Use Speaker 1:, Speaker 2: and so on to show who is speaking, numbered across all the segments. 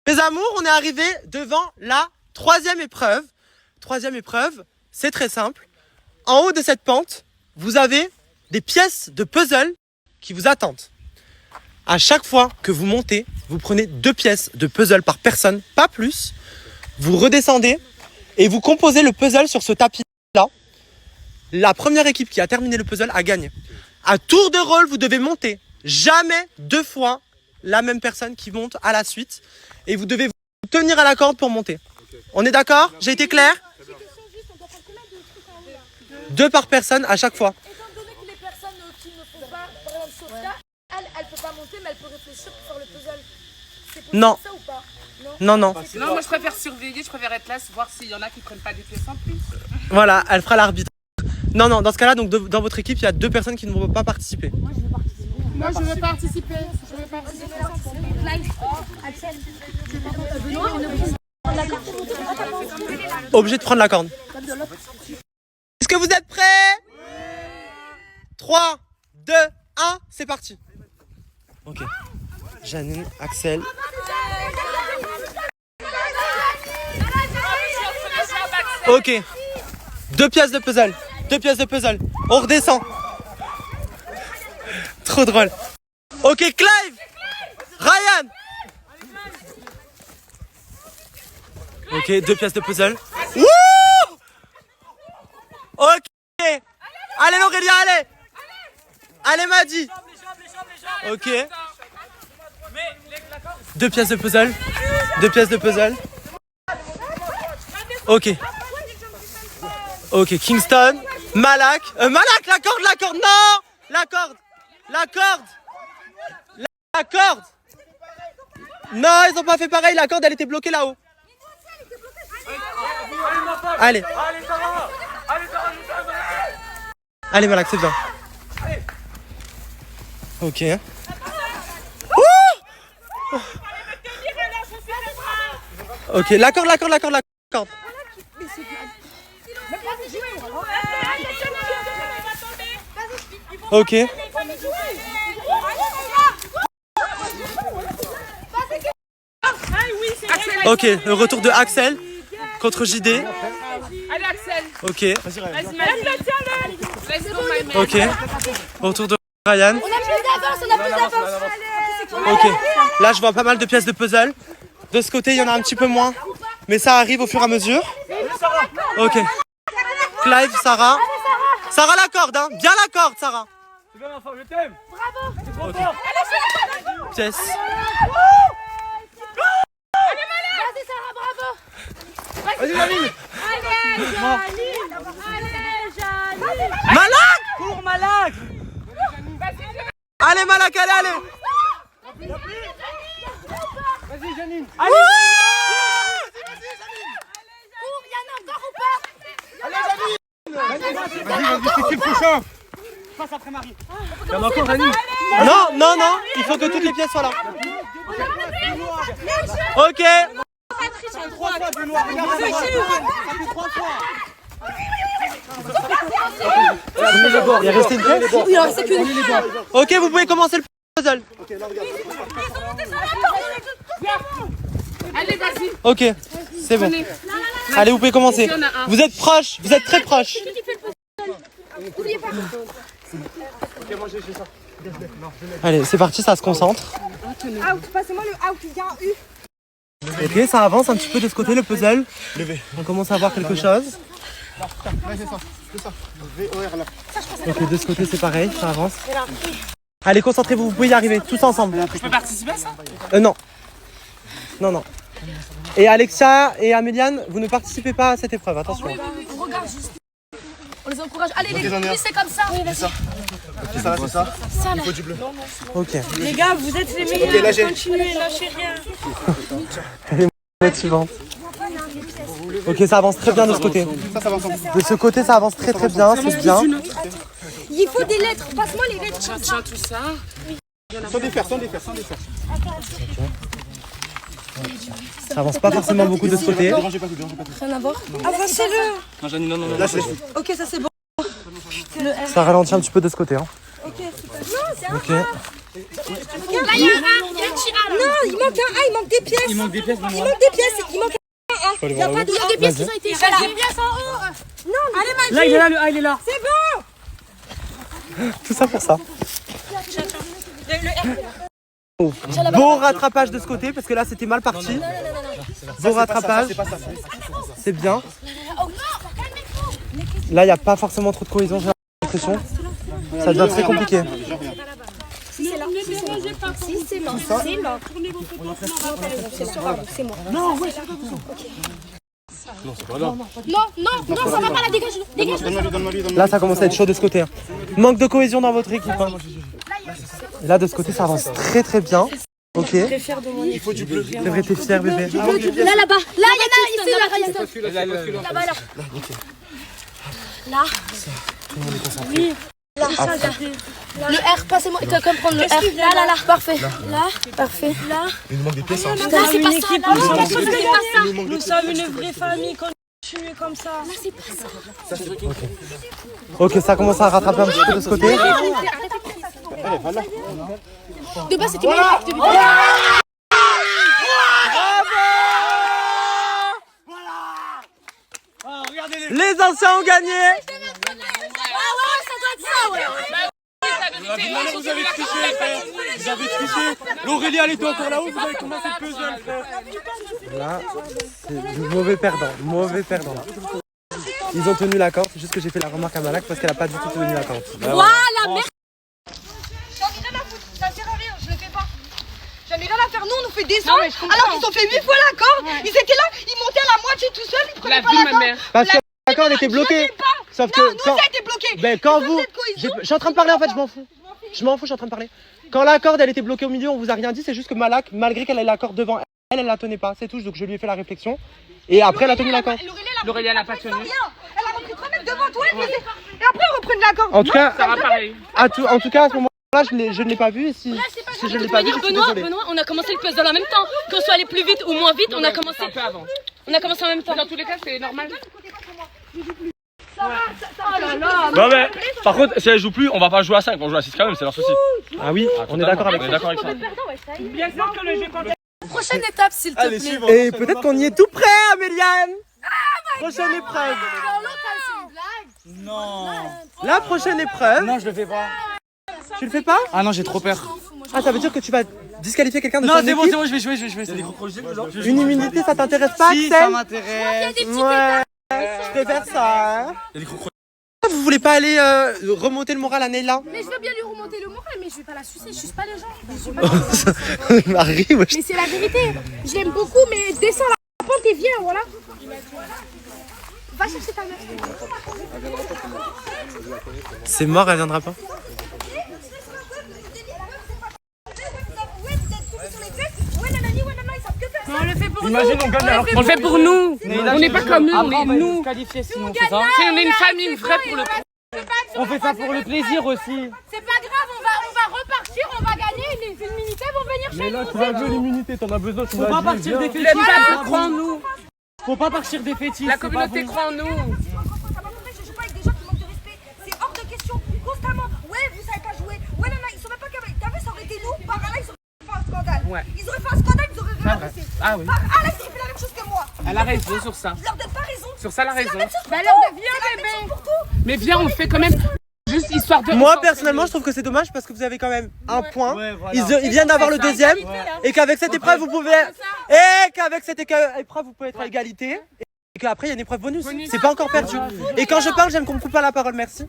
Speaker 1: Mes amours, on est arrivé devant la troisième épreuve. Troisième épreuve, c'est très simple. En haut de cette pente, vous avez des pièces de puzzle qui vous attendent. À chaque fois que vous montez, vous prenez 2 pièces de puzzle par personne, pas plus. Vous redescendez et vous composez le puzzle sur ce tapis-là. La première équipe qui a terminé le puzzle a gagné. À tour de rôle, vous devez monter. Jamais 2 fois la même personne qui monte à la suite. Et vous devez vous tenir à la corde pour monter. On est d'accord? J'ai été clair? 2 par personne à chaque fois.
Speaker 2: Étant donné que les personnes qui ne font pas, par exemple Sophia, elle peut pas monter, mais elle peut réfléchir pour faire le puzzle. C'est possible
Speaker 1: Non.
Speaker 2: ça ou pas?
Speaker 1: Non, non.
Speaker 3: Non, moi je préfère surveiller, je préfère être là, voir s'il y en a qui prennent pas des pièces en plus.
Speaker 1: Voilà, elle fera l'arbitre. Non, non, dans ce cas-là, donc dans votre équipe, il y a 2 personnes qui ne vont pas participer.
Speaker 3: Moi je veux participer. Je veux participer.
Speaker 1: Obligé de prendre la corde. Est-ce que vous êtes prêts? 3, 2, 1, c'est parti. Ok. Janine, Axel. Ok. 2 pièces de puzzle. 2 pièces de puzzle. On redescend. Trop drôle. Ok, Clive. Ryan. Ok, 2 pièces de puzzle. Wouh! Ok. Allez Laurelia, allez. Allez Madi. Ok. 2 pièces de puzzle. 2 pièces de puzzle. Ok. Ok, Kingston. Malak. Malak, la corde, non! La corde. La corde. Non, ils ont pas fait pareil, la corde elle était bloquée là-haut. Allez. Allez Malak, c'est bien. Ok. Ouh! Ok, la corde. Ok. Ok, le retour de Axel contre JD.
Speaker 3: Allez Axel.
Speaker 1: Ok.
Speaker 3: Vas-y, let's go my man.
Speaker 1: Ok. Retour de Ryan.
Speaker 2: On a plus d'avance.
Speaker 1: Ok. Là, je vois pas mal de pièces de puzzle. De ce côté, il y en a un petit peu moins. Mais ça arrive au fur et à mesure. Ok. Clive, Sarah. Sarah, la corde, hein. Bien la corde, Sarah.
Speaker 4: C'est bien, enfant, je t'aime.
Speaker 2: Bravo.
Speaker 1: Ok. Pièce.
Speaker 2: Vas-y Sarah, bravo.
Speaker 4: Vas-y, Janine.
Speaker 2: Allez,
Speaker 1: Malak.
Speaker 4: Cours, Malak.
Speaker 1: Allez, Malak, allez.
Speaker 4: Vas-y, Janine.
Speaker 1: Allez.
Speaker 2: cours, il y en a encore ou pas?
Speaker 4: Vas-y, c'est qui le prochain? Passe après Marie. Il y en a encore, Janine.
Speaker 1: Non. Il faut que toutes les pièces soient là. Ok.
Speaker 4: 3 fois, Benoît. Regarde, ça fait 3 fois.
Speaker 1: Il y a resté une pièce?
Speaker 2: Oui, alors c'est qu'une.
Speaker 1: Ok, vous pouvez commencer le puzzle.
Speaker 3: Allez, vas-y.
Speaker 1: Ok, c'est bon. Allez, vous pouvez commencer. Vous êtes proches, vous êtes très proches. Allez, c'est parti, ça se concentre.
Speaker 2: Out, passez-moi le out, il y a un U.
Speaker 1: Ok, ça avance un petit peu de ce côté le puzzle. On commence à voir quelque chose. Ok, de ce côté c'est pareil, ça avance. Allez, concentrez-vous, vous pouvez y arriver, tous ensemble.
Speaker 3: Je peux participer à ça?
Speaker 1: Non. Non. Et Alexia et Améliane, vous ne participez pas à cette épreuve, attention.
Speaker 2: On regarde juste. On les encourage. Allez, les filles, c'est comme ça. Oui, vas-y.
Speaker 4: Ok, ça va, c'est ça. Il faut du bleu.
Speaker 1: Ok.
Speaker 2: Les gars, vous êtes les meilleurs.
Speaker 4: Ok, là, j'ai.
Speaker 2: Continuez, lâchez rien.
Speaker 1: Faites suivante. Ok, ça avance très bien de ce côté.
Speaker 4: Ça va ensemble.
Speaker 1: De ce côté, ça avance très bien, c'est bien.
Speaker 2: Il faut des lettres. Passe-moi les lettres.
Speaker 3: Tiens, tout ça.
Speaker 4: Sans défaire.
Speaker 1: Ça avance pas forcément beaucoup de ce côté.
Speaker 4: Dérangez pas tout.
Speaker 2: Rien à voir. Avancez-le.
Speaker 4: Non, Janine, non. Là, c'est
Speaker 2: Ok, ça c'est bon.
Speaker 1: Ça ralentit un petit peu de ce côté. Hein.
Speaker 2: Ok, super. Non, c'est un
Speaker 1: Ok.
Speaker 2: il y a un A, il y a un petit A là. Non, il manque un A, il manque des pièces.
Speaker 4: Il manque des pièces,
Speaker 2: Il manque des pièces, il manque un A. Il n'y a pas de des pièces qui ont été échangées. Des pièces en haut. Non, allez, Magie.
Speaker 4: Là, il est là, le A, il est là.
Speaker 2: C'est bon.
Speaker 1: Tout ça pour ça. Oh, beau rattrapage de ce côté parce que là c'était mal parti. Beau rattrapage. C'est bien. Là il n'y a pas forcément trop de cohésion, j'ai l'impression. Ça devient très compliqué.
Speaker 2: Si c'est là. Si c'est là. C'est là. C'est moi.
Speaker 4: Non, ouais, c'est pas ça. Non, c'est pas là.
Speaker 2: Non, ça va pas là, dégage.
Speaker 1: Là ça commence à être chaud de ce côté. Manque de cohésion dans votre équipe. Hein. Là de ce côté ça avance très très bien. Ok.
Speaker 4: Il faut du bleu.
Speaker 1: C'est vrai, t'es fier bébé.
Speaker 2: Là, là-bas. Là, il y en a ici, là, là-bas, là. Là. Oui. Là, le R, passez-moi, quelqu'un prend le R. Là, parfait. Là, parfait. Là.
Speaker 1: Il nous manque des pièces.
Speaker 2: Là, c'est pas ça. Là,
Speaker 5: Nous sommes une vraie famille, continue comme ça.
Speaker 2: Là, c'est pas ça.
Speaker 1: Ok, ça commence à rattraper un petit peu de ce côté.
Speaker 2: De base, c'était magnifique.
Speaker 1: Les anciens ont gagné.
Speaker 4: Vous avez triché, frère. Vous avez triché. L'Aurélie, elle était encore là-haut. Vous avez commencé le puzzle, frère.
Speaker 1: Là, c'est du mauvais perdant. Mauvais perdant. Ils ont tenu la corde, c'est juste que j'ai fait la remarque à Malak parce qu'elle a pas du tout tenu la corde.
Speaker 2: Voilà, merde.
Speaker 6: J'en ai rien à foutre, ça sert à rien, je le fais pas. J'en ai rien à faire, nous on nous fait descendre alors qu'ils ont fait 8 fois la corde. Ils étaient là, ils montaient à la moitié tout seuls, ils prenaient
Speaker 3: La
Speaker 6: pas
Speaker 3: vie,
Speaker 6: la
Speaker 3: ma
Speaker 6: corde.
Speaker 3: mère.
Speaker 1: Parce que la corde était bloquée. Sauf que
Speaker 6: Non, nous
Speaker 1: quand,
Speaker 6: ça a été bloqué.
Speaker 1: ben, quand
Speaker 6: Ils ont
Speaker 1: vous,
Speaker 6: cette cohésion.
Speaker 1: je suis en train de parler en fait, je m'en fous. Je m'en fous, je suis en train de parler. Quand la corde elle était bloquée au milieu, on vous a rien dit, c'est juste que Malak, malgré qu'elle ait la corde devant elle, elle la tenait pas, c'est tout. Donc je lui ai fait la réflexion et après elle a tenu la corde.
Speaker 3: L'Aurélie, elle a pas tenu.
Speaker 6: Elle a repris 3 mètres devant toi et après on reprenne la corde.
Speaker 1: En tout cas,
Speaker 3: Ça va pareil.
Speaker 1: en tout cas à ce moment-là, je ne l'ai pas vu. Et si je ne l'ai pas vu, je suis désolé.
Speaker 5: Benoît, on a commencé le puzzle en même temps. Qu'on soit allé plus vite ou moins vite, on a commencé.
Speaker 3: Un peu avant.
Speaker 5: On a commencé en même temps.
Speaker 3: Dans tous les cas, c'est normal.
Speaker 4: Non, mais par contre, si elle joue plus, on va pas jouer à 5, on va jouer à 6 quand même, c'est leur souci.
Speaker 1: Ah oui, on est d'accord avec
Speaker 4: On est
Speaker 1: ça.
Speaker 4: d'accord avec ça.
Speaker 5: Bien sûr que le jeu quand
Speaker 2: Prochaine étape, s'il te plaît.
Speaker 1: Et peut-être qu'on y est tout prêt, Améliane. Prochaine épreuve.
Speaker 4: Non.
Speaker 1: La prochaine épreuve.
Speaker 4: Non, je le fais pas.
Speaker 1: Tu le fais pas?
Speaker 4: Ah non, j'ai trop peur.
Speaker 1: Ah, ça veut dire que tu vas disqualifier quelqu'un de
Speaker 4: Non,
Speaker 1: ton
Speaker 4: c'est bon,
Speaker 1: équipe?
Speaker 4: c'est bon, je vais jouer. Il y a des crocodiles dedans.
Speaker 1: Une immunité, ça t'intéresse pas,
Speaker 4: Si,
Speaker 1: Axel?
Speaker 4: ça m'intéresse.
Speaker 1: Ouais, je préfère ça. Hein.
Speaker 4: Il y a des crocodiles.
Speaker 1: Vous voulez pas aller remonter le moral à Neyla?
Speaker 2: Mais je veux bien lui remonter le moral, mais je vais pas la sucer, je suce pas les gens. Je suis pas-
Speaker 1: Marie, wesh.
Speaker 2: Mais c'est la vérité. Je l'aime beaucoup, mais descends la pente et viens, voilà. Va chercher ta mère.
Speaker 1: C'est mort, elle viendra pas.
Speaker 4: Imagine, on gagne alors.
Speaker 3: On le fait pour nous. On n'est pas comme eux, on est nous.
Speaker 4: Qualifié sinon, c'est ça.
Speaker 3: On est une famille, une vraie pour le coup.
Speaker 4: On fait ça pour le plaisir aussi.
Speaker 2: C'est pas grave, on va repartir, on va gagner, les immunités vont venir chez nous.
Speaker 1: Tu vas jouer l'immunité, t'en as besoin.
Speaker 4: Faut pas partir des
Speaker 3: Le
Speaker 4: fétiches.
Speaker 3: peuple croit en nous.
Speaker 4: Faut pas partir des fétiches.
Speaker 3: La communauté croit en nous.
Speaker 6: Je joue pas avec des gens qui manquent de respect. C'est hors de question. Constamment. Ouais, vous savez pas jouer. Ouais, non, ils sont même pas capables. T'as vu, ça aurait été nous. Par là, ils auraient fait un scandale.
Speaker 3: Ouais.
Speaker 6: Ils auraient fait un scandale, ils auraient rien passé.
Speaker 3: Ah oui.
Speaker 6: Par Alex, il fait la même chose que moi.
Speaker 3: Elle a raison sur ça.
Speaker 6: Je leur donne pas raison.
Speaker 3: Sur ça, elle a raison.
Speaker 2: Bah alors deviens bébé.
Speaker 6: Pour tout.
Speaker 3: Mais viens, on le fait quand même. Juste histoire de.
Speaker 1: Moi, personnellement, je trouve que c'est dommage parce que vous avez quand même un point.
Speaker 4: Ouais, voilà.
Speaker 1: Ils viennent d'avoir le deuxième. Et qu'avec cette épreuve, vous pouvez. Et qu'avec cette épreuve, vous pouvez être à égalité. Et qu'après, il y a une épreuve bonus. C'est pas encore perdu. Et quand je parle, j'aime qu'on me coupe pas la parole. Merci.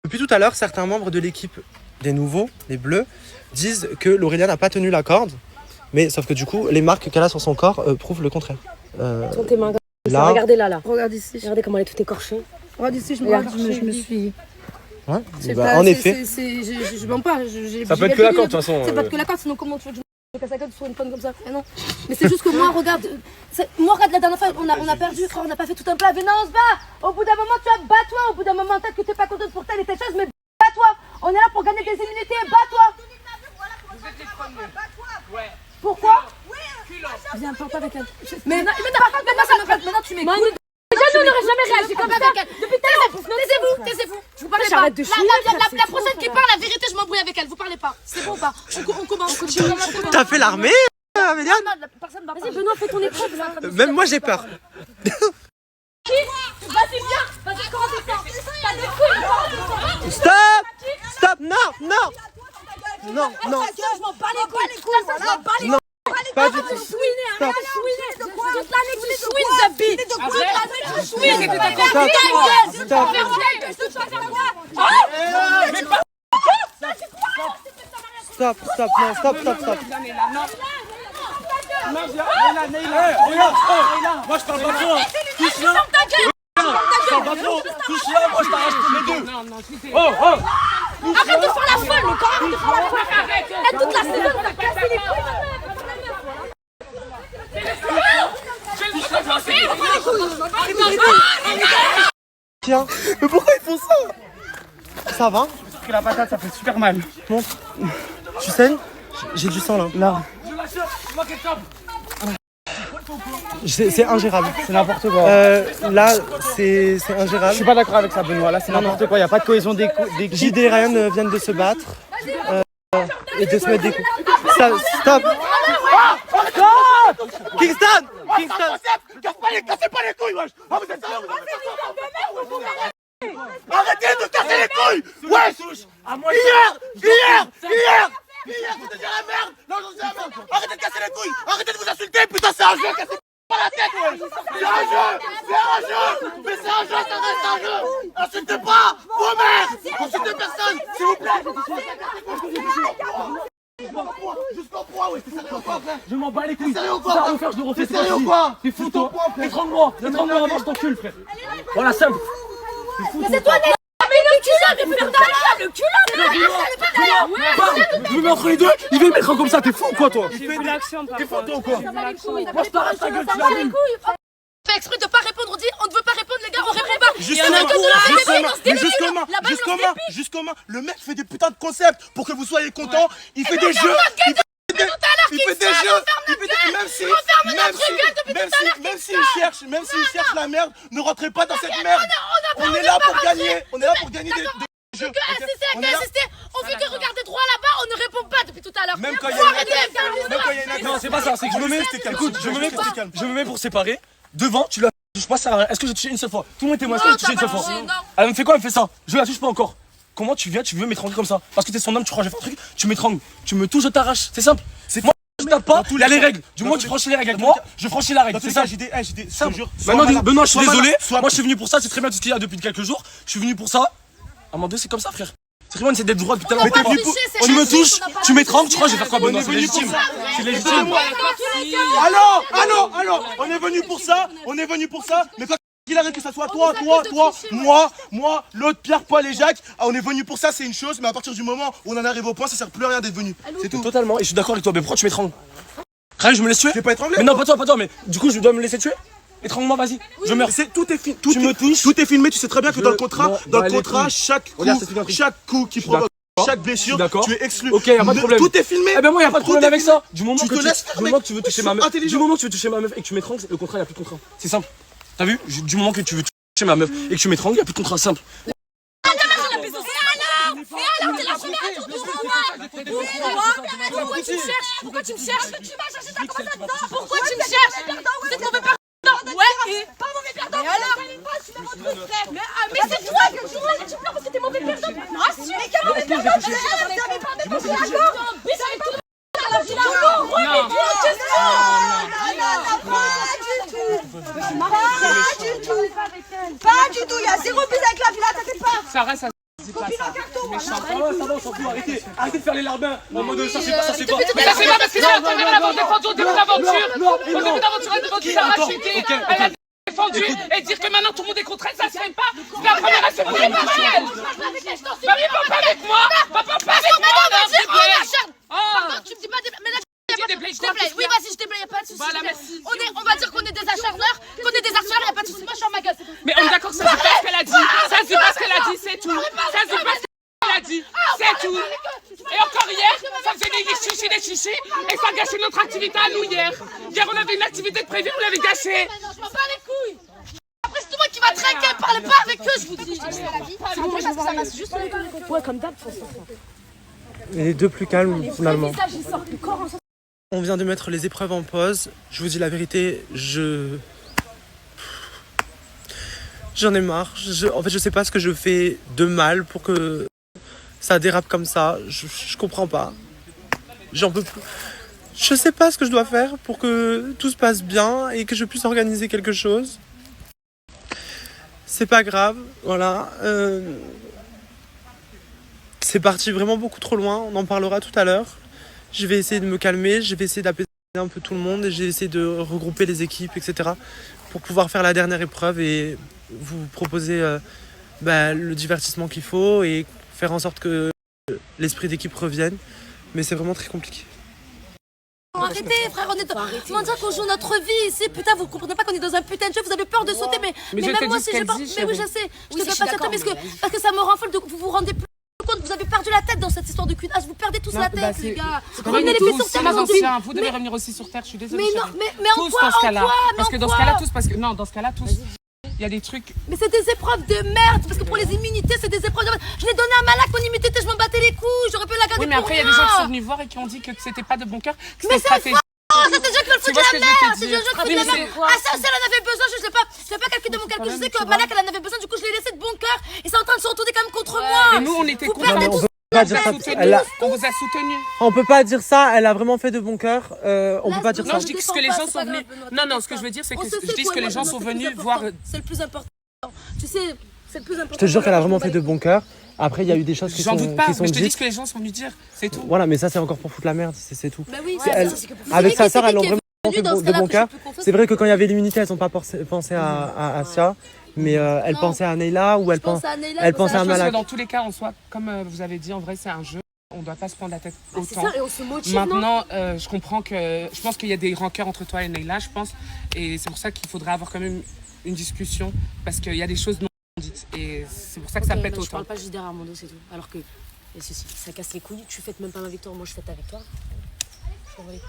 Speaker 1: Depuis tout à l'heure, certains membres de l'équipe des nouveaux, les bleus, disent que l'Aurélia n'a pas tenu la corde. Mais sauf que du coup, les marques qu'elle a sur son corps prouvent le contraire.
Speaker 5: Sont tes mains.
Speaker 1: Là,
Speaker 5: Regardez là.
Speaker 2: Regarde ici.
Speaker 5: Regardez comment elle est toute écorchée.
Speaker 2: Regarde ici, je me suis.
Speaker 1: ouais,
Speaker 2: C'est
Speaker 1: bah,
Speaker 2: pas-
Speaker 1: en
Speaker 2: c'est-
Speaker 1: effet.
Speaker 2: je mens pas.
Speaker 4: Ça peut être que la corde de toute façon.
Speaker 2: C'est pas que la corde, sinon comment tu veux que je casse la gueule sur une conne comme ça? Mais non. Mais c'est juste que moi, regarde. Moi, regarde la dernière fois, on a perdu, frère, on n'a pas fait tout un plat. Venez, on se bat. Au bout d'un moment, tu vas bats-toi. Au bout d'un moment, peut-être que t'es pas contente pour telle et telle chose, mais bats-toi. On est là pour gagner des immunités, bats-toi. Pourquoi? Viens, parle pas avec elle. Mais maintenant, tu m'écoutes. Nous n'aurait jamais réagi comme ça avec elle. Depuis taisez-vous. Je vous parle pas. La prochaine qui parle, la vérité, je m'embrouille avec elle. Vous parlez pas. C'est bon ou pas? On commence.
Speaker 1: T'as fait l'armée, Amélia?
Speaker 2: Vas-y, Benoît, fais ton épreuve là.
Speaker 1: Même moi j'ai peur.
Speaker 2: Vas-y, viens. Vas-y, commence ça. T'as des couilles.
Speaker 1: Stop. Non.
Speaker 2: Je m'en bats les couilles. Je m'en bats les couilles.
Speaker 1: Pas du tout.
Speaker 2: Toute l'année, tu swings the beat. Toute l'année, tu swings.
Speaker 1: Stop.
Speaker 4: Regarde, moi je parle pas trop. Touche-la. Touche-la, moi je t'arrache les deux.
Speaker 2: Arrête de faire la folle, le corps. Et toute la saison, t'as cassé les couilles.
Speaker 1: Tiens, mais pourquoi ils font ça? Ça va?
Speaker 4: J'ai pris la patate, ça fait super mal.
Speaker 1: Bon. Tu saignes? J'ai du sang là.
Speaker 4: Là.
Speaker 1: C'est ingérable.
Speaker 4: C'est n'importe quoi.
Speaker 1: Là, c'est ingérable.
Speaker 4: Je suis pas d'accord avec ça, Benoît. Là, c'est n'importe quoi. Il n'y a pas de cohésion des
Speaker 1: JD et Ryan viennent de se battre et de se mettre des coups. Stop. Kingston.
Speaker 4: Cassez pas les couilles, wesh. Ah, vous êtes sérieux? Arrêtez de casser les couilles. Wesh. Hier, vous étiez la merde. Non, j'en suis la merde. Arrêtez de casser les couilles. Arrêtez de vous insulter. Putain, c'est un jeu. Cassez pas la tête, wesh. C'est un jeu. Mais c'est un jeu, ça reste un jeu. Insultez pas vos mères. Insultez personne, s'il vous plaît. Jusqu'au point, ouais, t'es sérieux ou quoi, frère? Je m'en bats les couilles. T'es sérieux ou quoi? Je le refais. T'es sérieux ou quoi? T'es fou, toi? Étrangle-moi avant, je t'encule, frère. Voilà, simple.
Speaker 2: C'est toi, mais le culot, le culot,
Speaker 4: Je me mets entre les deux, il veut me mettre comme ça, t'es fou ou quoi, toi? T'es fou, toi ou quoi? Moi, je t'arrache ta gueule, tu l'as vu?
Speaker 2: Fait exprès de pas répondre, on dit on ne veut pas répondre, les gars, on répond pas.
Speaker 4: Justement, le mec fait des putains de concepts pour que vous soyez contents. Il fait des jeux. Même s'il cherche la merde, ne rentrez pas dans cette merde. On est là pour gagner. On est là pour gagner des jeux.
Speaker 2: On fait que regarder droit là-bas, on ne répond pas depuis tout à l'heure.
Speaker 4: Même quand il y a une non, c'est pas ça, c'est que je me mets pour séparer. Devant, tu la touches pas, ça. Est-ce que j'ai touché une seule fois? Tout le monde est témoin, est-ce que j'ai touché une seule fois? Elle me fait quoi? Elle me fait ça. Je la touche pas encore. Comment tu veux m'étrangler comme ça? Parce que t'es son homme, tu crois que je vais faire un truc, tu m'étrangles. Tu me touches, je t'arrache. C'est simple. Moi, je tape pas, il y a les règles. Du moment que tu franchis les règles avec moi, je franchis la règle. C'est ça. Maintenant, Benoît, je suis désolé. Moi, je suis venu pour ça, c'est très bien tout ce qu'il y a depuis quelques jours. Je suis venu pour ça. À un moment donné, c'est comme ça, frère. C'est très bien d'être droit depuis tout à l'heure. Tu me touches, tu m'étrangles, tu crois que je vais faire quoi, Benoît? C'est légitime. C'est légitime. Allô, on est venu pour ça, mais quand il arrive que ça soit toi, moi, l'autre, Pierre, Paul et Jacques, on est venu pour ça, c'est une chose, mais à partir du moment où on en arrive au point, ça sert plus à rien d'être venu. C'est tout. Totalement, et je suis d'accord avec toi, mais pourquoi tu m'étrangles? Rien, je me laisse tuer? Je vais pas étrangler. Mais non, pas toi, mais du coup, je dois me laisser tuer? Étrangle-moi, vas-y. Je meurs. Tout est filmé. Tu me touches. Tout est filmé. Tu sais très bien que dans le contrat, chaque coup qui provoque, chaque blessure, tu es exclu. Ok, y a pas de problème. Tout est filmé. Eh ben moi, y a pas de problème avec ça. Du moment que tu veux toucher ma meuf, et que tu m'étrangles, le contrat, y a plus de contrat. C'est simple. T'as vu? Du moment que tu veux toucher ma meuf et que tu m'étrangles, y a plus de contrat. Simple.
Speaker 2: Pourquoi tu me cherches? Pourquoi tu me cherches? Vous êtes mauvais perdant. Ouais, et pas mauvais perdant. Mais alors? Mais c'est toi que tu pleures parce que t'es mauvais perdant. Ah si, mais quel mauvais perdant?
Speaker 6: Pas du tout, il y a zéro bise avec la villa, t'inquiète pas.
Speaker 3: Ça reste à
Speaker 4: Ça va, on s'en fout, arrêtez de faire les larbins en mode ça c'est pas.
Speaker 3: mais ça c'est pas parce que c'est la première défendu au début d'aventure. Au début d'aventure, elle demande de s'arracher. Elle a défendu et dire que maintenant tout le monde est contre elle, ça se fait pas. La première elle se fait pas elle. Va pas avec moi. Va pas avec moi.
Speaker 2: Pardon, tu me dis pas des... Mais là, je déblaye. Oui, vas-y, je déblaye, y'a pas de soucis.
Speaker 3: Voilà, merci.
Speaker 2: On va dire qu'on est des acharneurs, y'a pas de soucis. Moi, je suis en ma gueule.
Speaker 3: Mais on est d'accord, ça c'est pas ce qu'elle a dit. Ça c'est pas ce qu'elle a dit, c'est tout. Ça c'est pas ce qu'elle a dit, c'est tout. Et encore hier, ça faisait des chichis et ça a gâché notre activité à nous hier. Hier on avait une activité de prévue, vous l'avez gâchée.
Speaker 2: Je m'en bats les couilles. Après, je tu vas trinquer, parlez pas avec eux, je vous dis. C'est bon, ça va juste ouais, comme d'hab.
Speaker 1: Et les deux plus calmes, finalement.
Speaker 2: Corps en
Speaker 1: On vient de mettre les épreuves en pause. Je vous dis la vérité, j'en ai marre. En fait, je sais pas ce que je fais de mal pour que ça dérape comme ça. Je comprends pas. J'en peux plus. Je sais pas ce que je dois faire pour que tout se passe bien et que je puisse organiser quelque chose. C'est pas grave, voilà. C'est parti vraiment beaucoup trop loin. On en parlera tout à l'heure. Je vais essayer de me calmer, je vais essayer d'apaiser un peu tout le monde et j'ai essayé de regrouper les équipes, etc. pour pouvoir faire la dernière épreuve et vous proposer le divertissement qu'il faut et faire en sorte que l'esprit d'équipe revienne. Mais c'est vraiment très compliqué.
Speaker 2: Arrêtez, frère, on est dans... Comment dire qu'on joue notre vie ici? Putain, vous comprenez pas qu'on est dans un putain de jeu, vous avez peur de sauter, mais même moi si j'ai peur... Mais oui, je sais, je te fais pas sauter parce que ça me rend folle, vous vous rendez plus compte, vous avez perdu la tête dans cette histoire de cul-âge, vous perdez tous la tête, les gars. Revenez les pieds sur terre aujourd'hui.
Speaker 3: Vous devez revenir aussi sur terre, je suis désolée.
Speaker 2: Mais non, mais en quoi,
Speaker 3: parce que dans ce cas-là, tous, parce que non, dans ce cas-là, tous, il y a des trucs.
Speaker 2: Mais c'est des épreuves de merde, parce que pour les immunités, c'est des épreuves de merde. Je l'ai donné à Malak, mon immunité, je m'en battais les couilles, j'aurais pu la garder.
Speaker 3: Oui, mais après, il y a des gens qui sont venus voir et qui ont dit que c'était pas de bon cœur, que c'était stratégique.
Speaker 2: Oh, c'est des gens qui veulent foutre de la merde, c'est des gens qui foutent de la merde. Ah, ça, elle en avait besoin, je sais pas calculer de mon calcul, je sais que Malak, elle en avait besoin, du coup, je l'ai laissé de bon cœur, et c'est en train de se retourner quand même contre moi.
Speaker 3: Et nous, on était
Speaker 2: contents.
Speaker 3: On vous a soutenu.
Speaker 1: On peut pas dire ça, elle a vraiment fait de bon cœur. On peut pas dire ça.
Speaker 3: Non, je dis que les gens sont venus. Non, ce que je veux dire, c'est que je dis que les gens sont venus voir.
Speaker 2: C'est le plus important. Tu sais, c'est le plus important.
Speaker 1: Je te jure qu'elle a vraiment fait de bon cœur. Après, il y a eu des choses qui sont
Speaker 3: dites. J'en doute pas, mais je te dis
Speaker 1: dites.
Speaker 3: ce que les gens sont venus dire, c'est tout.
Speaker 1: Voilà, mais ça, c'est encore pour foutre la merde, c'est tout.
Speaker 2: Bah oui,
Speaker 1: Avec sa sœur, elles l'ont vraiment fait de bon cœur. C'est vrai que quand il y avait l'immunité, elles n'ont pas pensé à Asia, mais elles pensaient à Neyla ou elles pensaient à Malak.
Speaker 3: Dans tous les cas, en soi, comme vous avez dit, en vrai, c'est un jeu. On ne doit pas se prendre la tête autant.
Speaker 2: C'est ça, et on se motive,
Speaker 3: maintenant, je comprends que... Je pense qu'il y a des rancœurs entre toi et Neyla, je pense. Et c'est pour ça qu'il faudrait avoir quand même une discussion. Parce qu'il y a des choses non dites. Et c'est pour ça que ça pète autant.
Speaker 2: Je parle pas juste derrière mon dos, c'est tout. Alors que, ça casse les couilles. Tu fêtes même pas ma victoire, moi je fête avec toi. Je t'envoie les pouces.